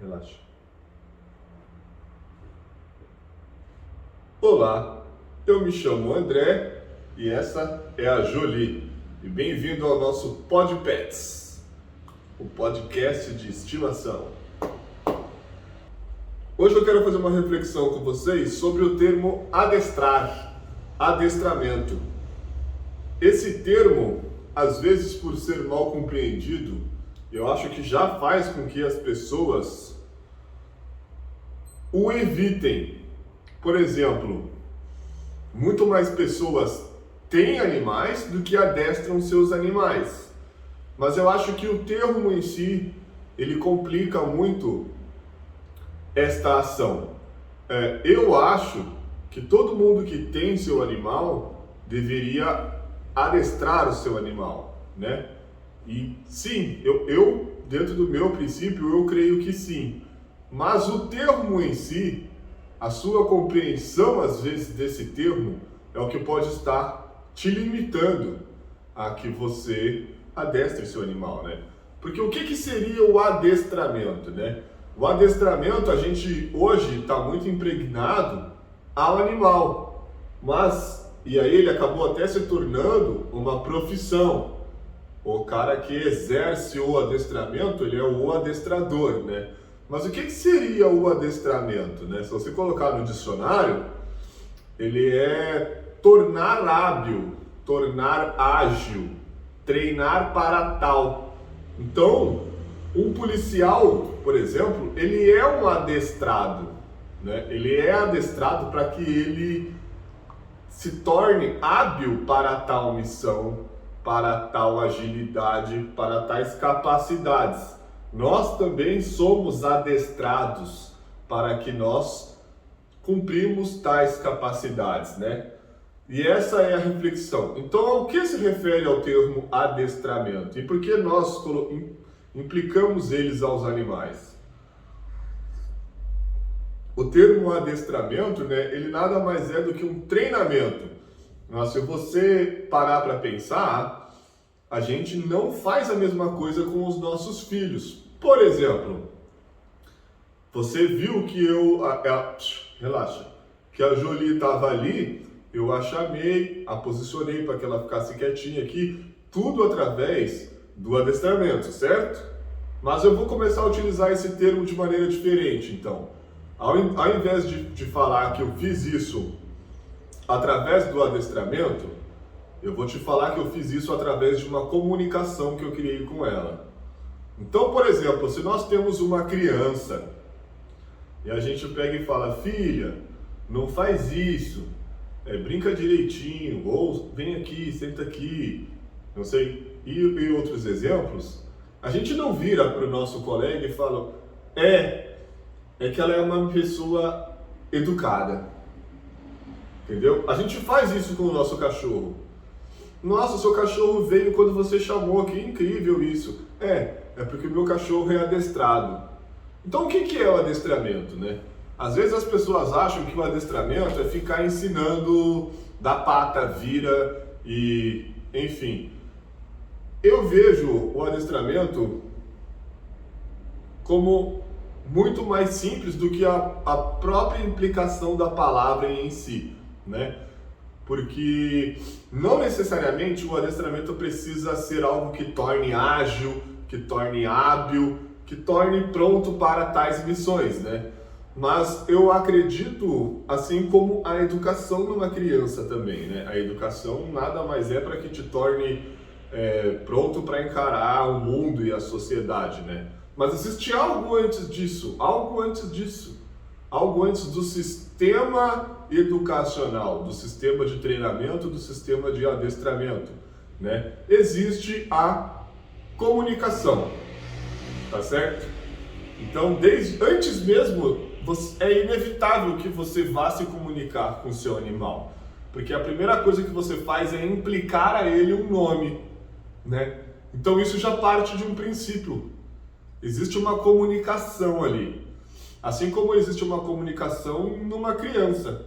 Relaxa. Olá, eu me chamo André e essa é a Jolie. E bem-vindo ao nosso Pod Pets, o podcast de estimação. Hoje eu quero fazer uma reflexão com vocês sobre o termo adestrar, adestramento. Esse termo, às vezes por ser mal compreendido, eu acho que já faz com que as pessoas o evitem. Por exemplo, muito mais pessoas têm animais do que adestram seus animais. Mas eu acho que o termo em si, ele complica muito esta ação. Eu acho que todo mundo que tem seu animal deveria adestrar o seu animal, né? E sim, eu dentro do meu princípio, eu creio que sim. Mas o termo em si, a sua compreensão às vezes desse termo, é o que pode estar te limitando a que você adestre seu animal, né? Porque o que seria o adestramento, né? O adestramento, a gente hoje está muito impregnado ao animal, mas, e aí ele acabou até se tornando uma profissão. O cara que exerce o adestramento, ele é o adestrador, né? Mas o que seria o adestramento, né? Se você colocar no dicionário, ele é tornar hábil, tornar ágil, treinar para tal. Então, um policial, por exemplo, ele é um adestrado, né? Ele é adestrado para que ele se torne hábil para tal missão, para tal agilidade, para tais capacidades. Nós também somos adestrados para que nós cumprimos tais capacidades, né? E essa é a reflexão. Então, ao que se refere ao termo adestramento? E por que nós implicamos eles aos animais? O termo adestramento, né, ele nada mais é do que um treinamento. Mas se você parar para pensar, a gente não faz a mesma coisa com os nossos filhos. Por exemplo, você viu que relaxa, que a Jolie estava ali, eu a chamei, a posicionei para que ela ficasse quietinha aqui, tudo através do adestramento, certo? Mas eu vou começar a utilizar esse termo de maneira diferente, então. Ao invés de falar que eu fiz isso através do adestramento, eu vou te falar que eu fiz isso através de uma comunicação que eu criei com ela. Então, por exemplo, se nós temos uma criança e a gente pega e fala, filha, não faz isso, brinca direitinho, ou vem aqui, senta aqui, não sei, e outros exemplos, a gente não vira para o nosso colega e fala, é que ela é uma pessoa educada, entendeu? A gente faz isso com o nosso cachorro. Nossa, seu cachorro veio quando você chamou, que incrível isso. É porque o meu cachorro é adestrado. Então o que é o adestramento, né? Às vezes as pessoas acham que o adestramento é ficar ensinando da pata, vira e enfim. Eu vejo o adestramento como muito mais simples do que a própria implicação da palavra em si, né? Porque não necessariamente o adestramento precisa ser algo que torne ágil, que torne hábil, que torne pronto para tais missões, né? Mas eu acredito, assim como a educação numa criança também, né? A educação nada mais é para que te torne pronto para encarar o mundo e a sociedade, né? Mas existe algo antes disso, algo antes do sistema educacional, do sistema de treinamento, do sistema de adestramento, né? Existe a comunicação, tá certo? Então, antes mesmo, é inevitável que você vá se comunicar com o seu animal, porque a primeira coisa que você faz é implicar a ele um nome, né? Então isso já parte de um princípio. Existe uma comunicação ali. Assim como existe uma comunicação numa criança.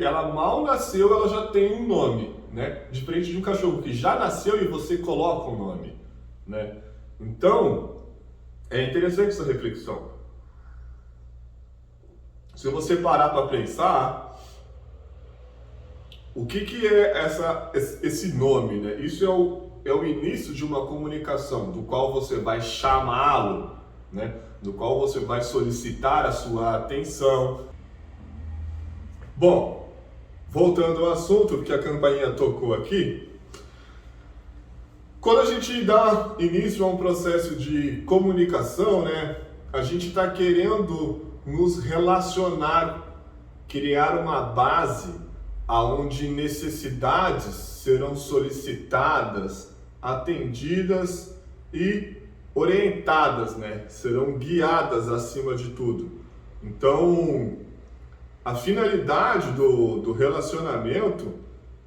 Ela mal nasceu, ela já tem um nome, né? Diferente de um cachorro que já nasceu e você coloca um nome, né? Então, é interessante essa reflexão. se você parar para pensar, o que é esse nome, né? Isso é o início de uma comunicação, do qual você vai chamá-lo, né? Do qual você vai solicitar a sua atenção. Bom, voltando ao assunto, porque a campainha tocou aqui, quando a gente dá início a um processo de comunicação, né, a gente está querendo nos relacionar, criar uma base aonde necessidades serão solicitadas, atendidas e orientadas, né, serão guiadas acima de tudo. Então, a finalidade do relacionamento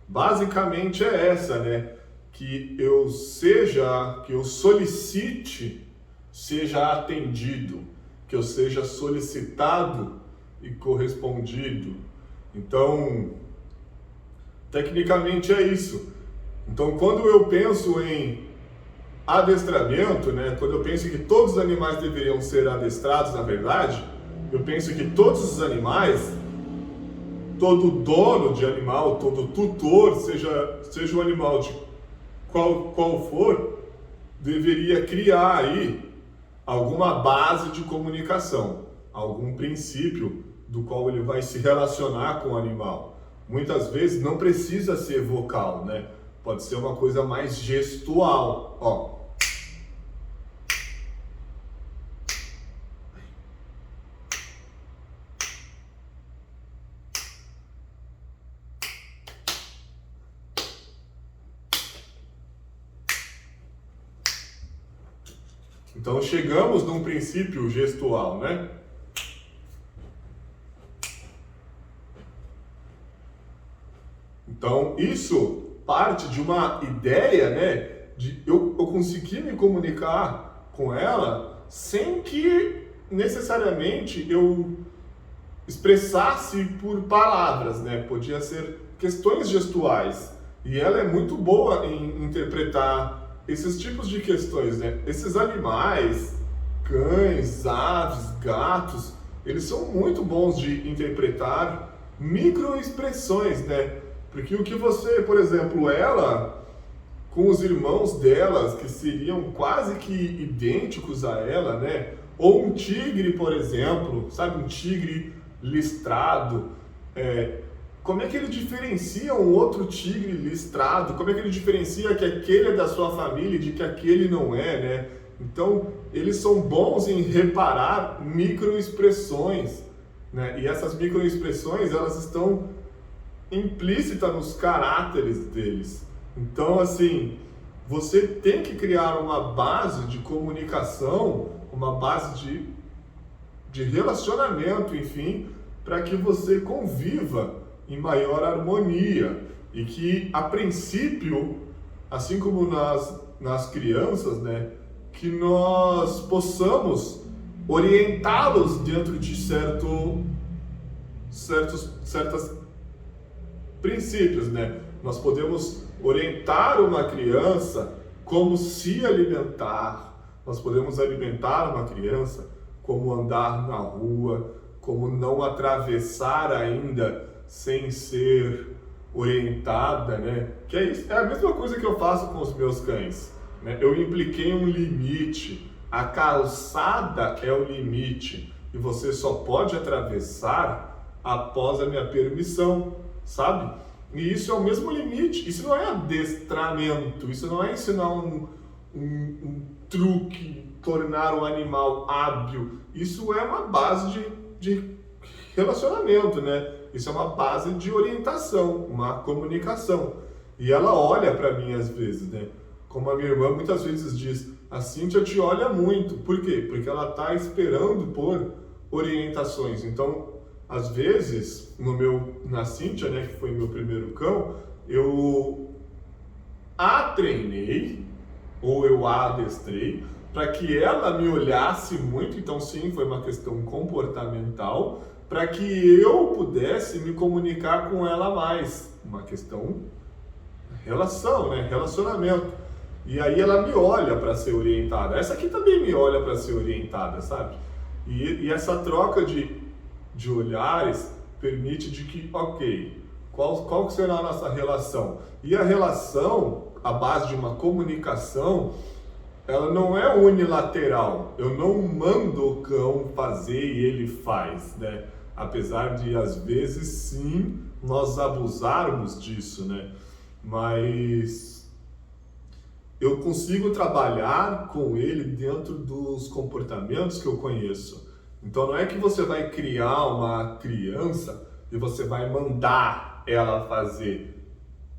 basicamente é essa, né? Que eu solicite, seja atendido, que eu seja solicitado e correspondido. Então, tecnicamente é isso. Então, quando eu penso em adestramento, né? Quando eu penso que todos os animais deveriam ser adestrados, na verdade, eu penso que todos os animais, todo dono de animal, todo tutor, seja o animal de qual for, deveria criar aí alguma base de comunicação, algum princípio do qual ele vai se relacionar com o animal. Muitas vezes não precisa ser vocal, né? Pode ser uma coisa mais gestual, ó. Então chegamos num princípio gestual, né? Então isso parte de uma ideia, né? De eu conseguir me comunicar com ela sem que necessariamente eu expressasse por palavras, né? Podia ser questões gestuais. E ela é muito boa em interpretar esses tipos de questões, né? Esses animais, cães, aves, gatos, eles são muito bons de interpretar microexpressões, né? Porque o que você, por exemplo, ela, com os irmãos delas, que seriam quase que idênticos a ela, né? Ou um tigre, por exemplo, sabe? Um tigre listrado, como é que ele diferencia um outro tigre listrado? Como é que ele diferencia que aquele é da sua família de que aquele não é, né? Então, eles são bons em reparar microexpressões, né? E essas microexpressões, elas estão implícitas nos caracteres deles. Então, assim, você tem que criar uma base de comunicação, uma base de relacionamento, enfim, para que você conviva em maior harmonia e que, a princípio, assim como nas crianças, né, que nós possamos orientá-los dentro de certos princípios, né? Nós podemos orientar uma criança como se alimentar, nós podemos alimentar uma criança como andar na rua, como não atravessar ainda sem ser orientada, né? Que é isso, é a mesma coisa que eu faço com os meus cães, né? Eu impliquei um limite, a calçada é o limite e você só pode atravessar após a minha permissão, sabe? E isso é o mesmo limite, isso não é adestramento, isso não é ensinar um truque, tornar o animal hábil, isso é uma base de relacionamento, né? Isso é uma base de orientação, uma comunicação. E ela olha para mim às vezes, né? Como a minha irmã muitas vezes diz, a Cíntia te olha muito. Por quê? Porque ela está esperando por orientações. Então, às vezes, na Cíntia, né, que foi meu primeiro cão, eu a treinei, ou eu a adestrei, para que ela me olhasse muito. Então, sim, foi uma questão comportamental, para que eu pudesse me comunicar com ela mais. Uma questão relação, né? Relacionamento. E aí ela me olha para ser orientada. Essa aqui também me olha para ser orientada, sabe? E essa troca de de olhares permite de que, ok, qual que será a nossa relação? E a relação, à base de uma comunicação, ela não é unilateral. Eu não mando o cão fazer e ele faz, né? Apesar de, às vezes, sim, nós abusarmos disso, né? Mas eu consigo trabalhar com ele dentro dos comportamentos que eu conheço. Então não é que você vai criar uma criança e você vai mandar ela fazer,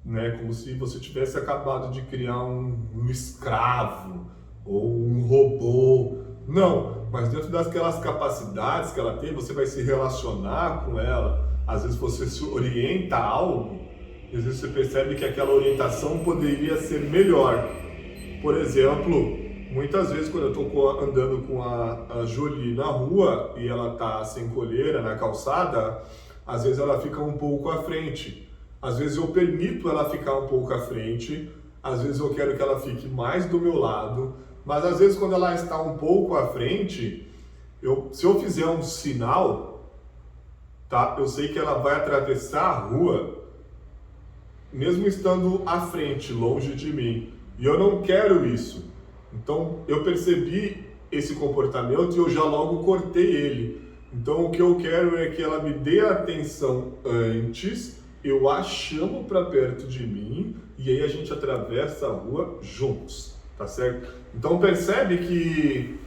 né? Como se você tivesse acabado de criar um escravo ou um robô. Não, mas dentro daquelas capacidades que ela tem, você vai se relacionar com ela. Às vezes você se orienta a algo, e às vezes você percebe que aquela orientação poderia ser melhor. Por exemplo, muitas vezes quando eu estou andando com a Jolie na rua e ela está sem coleira na calçada, às vezes ela fica um pouco à frente. Às vezes eu permito ela ficar um pouco à frente, às vezes eu quero que ela fique mais do meu lado, mas às vezes quando ela está um pouco à frente, se eu fizer um sinal, tá? Eu sei que ela vai atravessar a rua, mesmo estando à frente, longe de mim. E eu não quero isso. Então eu percebi esse comportamento e eu já logo cortei ele. Então o que eu quero é que ela me dê atenção antes, eu a chamo para perto de mim e aí a gente atravessa a rua juntos, tá certo? Então percebe que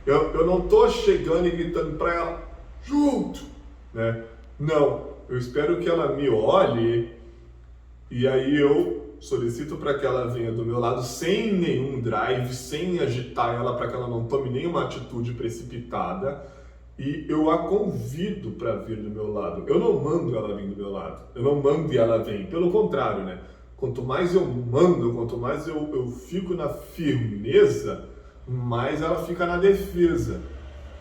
eu não tô chegando e gritando para ela junto, né? Não, eu espero que ela me olhe e aí eu solicito para que ela venha do meu lado sem nenhum drive, sem agitar ela para que ela não tome nenhuma atitude precipitada. E eu a convido para vir do meu lado. Eu não mando ela vir do meu lado. Eu não mando e ela vem. Pelo contrário, né? Quanto mais eu mando, quanto mais eu fico na firmeza, mais ela fica na defesa.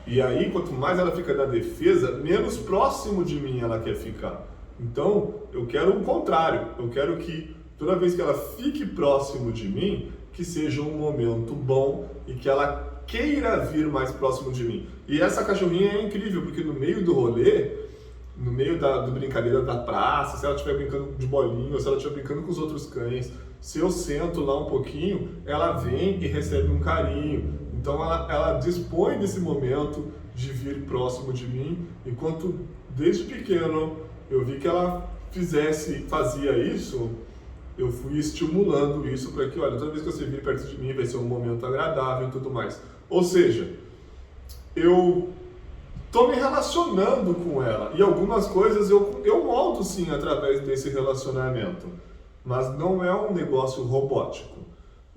E aí, quanto mais ela fica na defesa, menos próximo de mim ela quer ficar. Então, eu quero o contrário. Eu quero que toda vez que ela fique próximo de mim, que seja um momento bom e que ela queira vir mais próximo de mim. E essa cachorrinha é incrível, porque no meio do rolê, no meio da brincadeira da praça, se ela estiver brincando de bolinha, ou se ela estiver brincando com os outros cães, se eu sento lá um pouquinho, ela vem e recebe um carinho. Então ela dispõe desse momento de vir próximo de mim, enquanto desde pequeno eu vi que ela fazia isso, eu fui estimulando isso para que, olha, toda vez que você vir perto de mim vai ser um momento agradável e tudo mais. Ou seja, eu estou me relacionando com ela e algumas coisas eu moldo sim através desse relacionamento, mas não é um negócio robótico.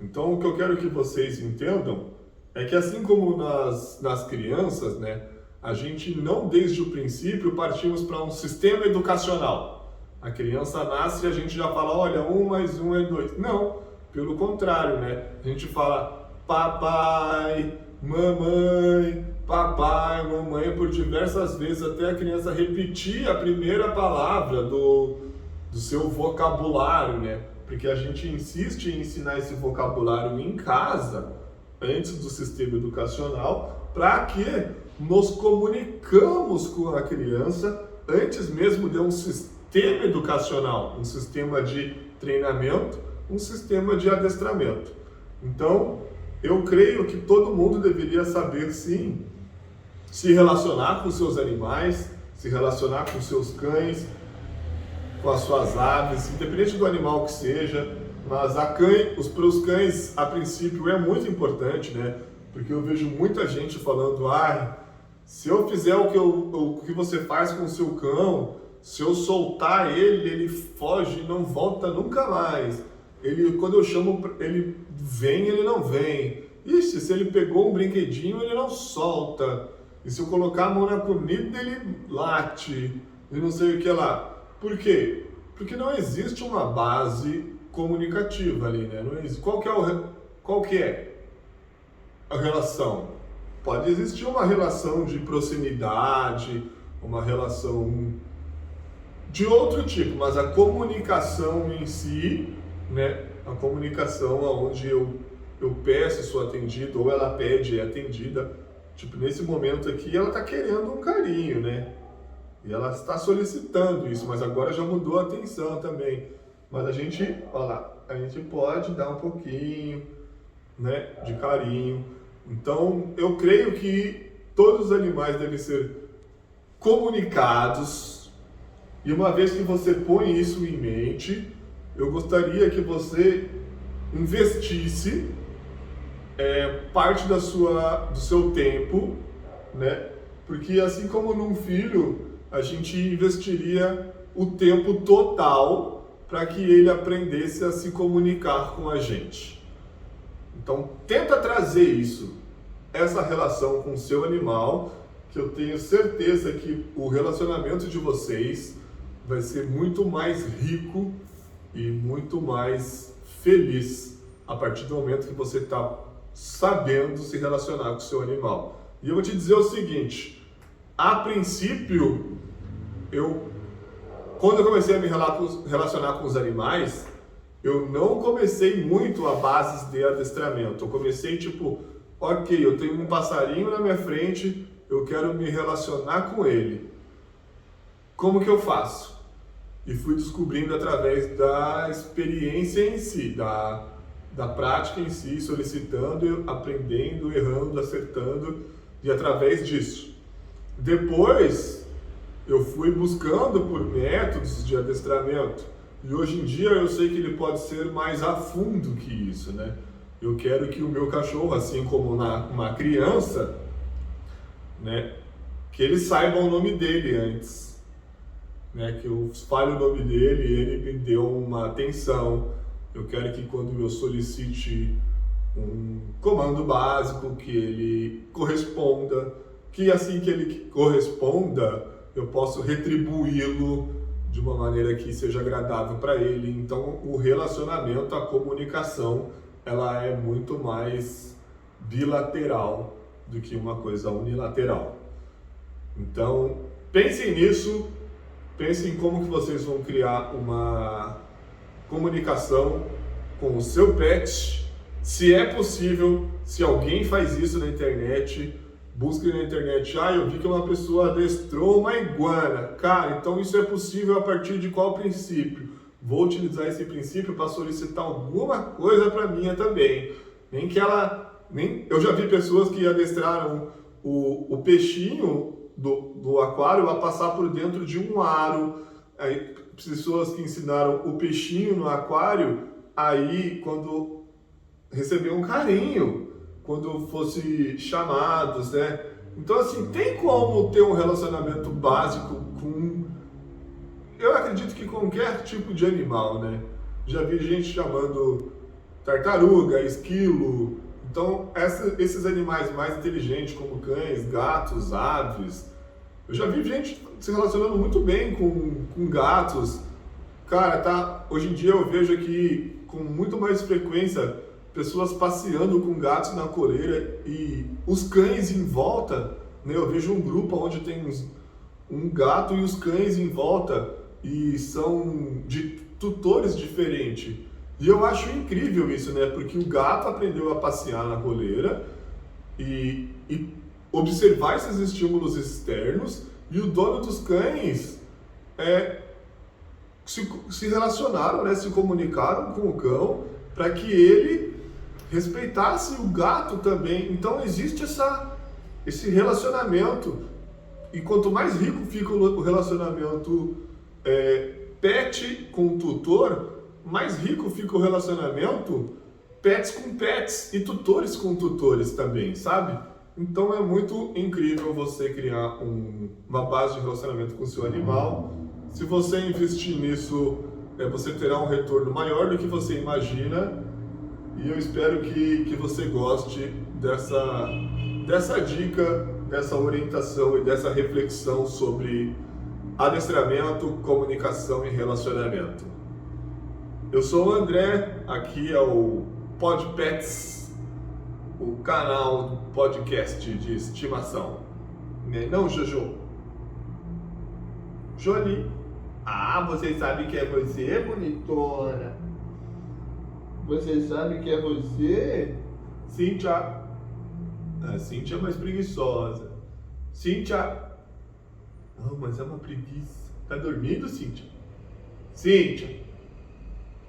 Então o que eu quero que vocês entendam é que assim como nas crianças, né, a gente não desde o princípio partimos para um sistema educacional. A criança nasce e a gente já fala, olha, 1 mais 1 é 2. Não, pelo contrário, né? A gente fala papai, mamãe, papai, mamãe, por diversas vezes, até a criança repetir a primeira palavra do seu vocabulário, né? Porque a gente insiste em ensinar esse vocabulário em casa, antes do sistema educacional, para que nos comunicamos com a criança antes mesmo de um sistema educacional, um sistema de treinamento, um sistema de adestramento. Então, eu creio que todo mundo deveria saber, sim, se relacionar com seus animais, se relacionar com seus cães, com as suas aves, independente do animal que seja, mas para os cães, a princípio, é muito importante, né? Porque eu vejo muita gente falando, se eu fizer o que você faz com o seu cão, se eu soltar ele, ele foge e não volta nunca mais. Quando eu chamo, ele vem, ele não vem. Ixi, se ele pegou um brinquedinho, ele não solta. E se eu colocar a mão na comida, ele late. E não sei o que lá. Por quê? Porque não existe uma base comunicativa ali, né? Não existe. Qual que é a relação? Pode existir uma relação de proximidade, uma relação de outro tipo, mas a comunicação em si, né? A comunicação onde eu peço sou atendido ou ela pede e é atendida. Tipo, nesse momento aqui ela tá querendo um carinho, né? E ela está solicitando isso, mas agora já mudou a atenção também. Mas a gente, olha lá, a gente pode dar um pouquinho, né, de carinho. Então, eu creio que todos os animais devem ser comunicados. E uma vez que você põe isso em mente, eu gostaria que você investisse parte do seu tempo, né? Porque assim como num filho, a gente investiria o tempo total para que ele aprendesse a se comunicar com a gente. Então, tenta trazer isso, essa relação com o seu animal, que eu tenho certeza que o relacionamento de vocês vai ser muito mais rico e muito mais feliz a partir do momento que você está sabendo se relacionar com o seu animal. E eu vou te dizer o seguinte, a princípio, quando eu comecei a me relacionar com os animais, eu não comecei muito a bases de adestramento. Eu comecei tipo, ok, eu tenho um passarinho na minha frente, eu quero me relacionar com ele. Como que eu faço? E fui descobrindo através da experiência em si, da prática em si, solicitando, aprendendo, errando, acertando, e através disso. Depois, eu fui buscando por métodos de adestramento, e hoje em dia eu sei que ele pode ser mais a fundo que isso, né? Eu quero que o meu cachorro, assim como uma criança, né, que ele saiba o nome dele antes, né, que eu fale o nome dele e ele me dê uma atenção. Eu quero que quando eu solicite um comando básico, que ele corresponda, que assim que ele corresponda, eu posso retribuí-lo de uma maneira que seja agradável para ele. Então, o relacionamento, a comunicação, ela é muito mais bilateral do que uma coisa unilateral. Então, pensem nisso, pensem em como que vocês vão criar uma comunicação com o seu pet. Se é possível, se alguém faz isso na internet, busque na internet, eu vi que uma pessoa adestrou uma iguana. Cara, então isso é possível a partir de qual princípio? Vou utilizar esse princípio para solicitar alguma coisa para minha também. Eu já vi pessoas que adestraram o peixinho do aquário a passar por dentro de um aro. Aí, pessoas que ensinaram o peixinho no aquário, aí quando receber um carinho, quando fosse chamados, né? Então, assim, tem como ter um relacionamento básico com... Eu acredito que qualquer tipo de animal, né? Já vi gente chamando tartaruga, esquilo. Então, esses animais mais inteligentes, como cães, gatos, aves. Eu já vi gente se relacionando muito bem com gatos. Cara, hoje em dia eu vejo aqui com muito mais frequência pessoas passeando com gatos na coleira e os cães em volta, né? Eu vejo um grupo onde tem um gato e os cães em volta e são de tutores diferentes. E eu acho incrível isso, né? Porque o gato aprendeu a passear na coleira e observar esses estímulos externos, e o dono dos cães se relacionaram, né? Se comunicaram com o cão para que ele respeitasse o gato também. Então existe esse relacionamento, e quanto mais rico fica o relacionamento pet com tutor, mais rico fica o relacionamento pets com pets e tutores com tutores também, sabe? Então é muito incrível você criar uma base de relacionamento com o seu animal. Se você investir nisso, você terá um retorno maior do que você imagina. E eu espero que você goste dessa dica, dessa orientação e dessa reflexão sobre adestramento, comunicação e relacionamento. Eu sou o André, aqui é o PodPets, o canal do podcast de estimação. Não, Jojo? Jolie. Você sabe que é você, bonitona? Você sabe que é você? Cíntia. A Cíntia é mais preguiçosa. Cíntia. Não, mas é uma preguiça. Tá dormindo, Cíntia? Cíntia?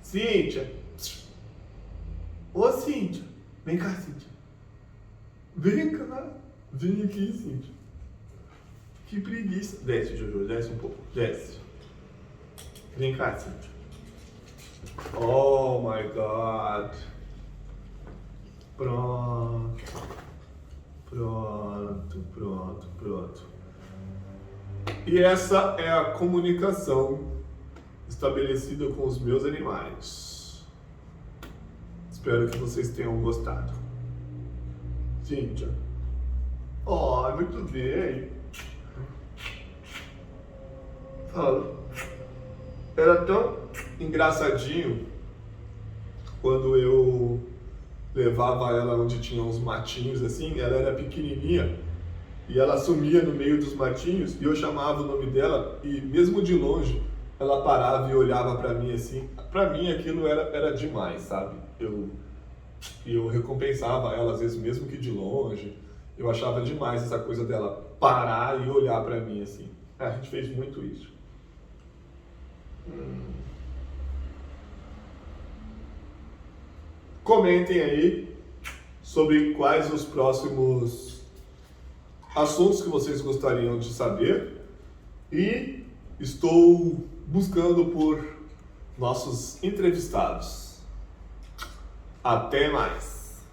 Cíntia? Ô, Cíntia. Vem cá, Cíntia. Vem cá. Vem aqui, Cíntia. Que preguiça. Desce, Jojo. Desce um pouco. Desce. Vem cá, Cíntia. Oh, my God. Pronto. Pronto, pronto, pronto. E essa é a comunicação estabelecida com os meus animais. Espero que vocês tenham gostado. Cíntia. Oh, muito bem. Fala. Era tão engraçadinho quando eu levava ela onde tinha uns matinhos assim, ela era pequenininha e ela sumia no meio dos matinhos e eu chamava o nome dela e mesmo de longe ela parava e olhava pra mim assim. Pra mim aquilo era demais, sabe? Eu recompensava ela às vezes mesmo que de longe. Eu achava demais essa coisa dela parar e olhar pra mim assim. A gente fez muito isso. Comentem aí sobre quais os próximos assuntos que vocês gostariam de saber e estou buscando por nossos entrevistados. Até mais!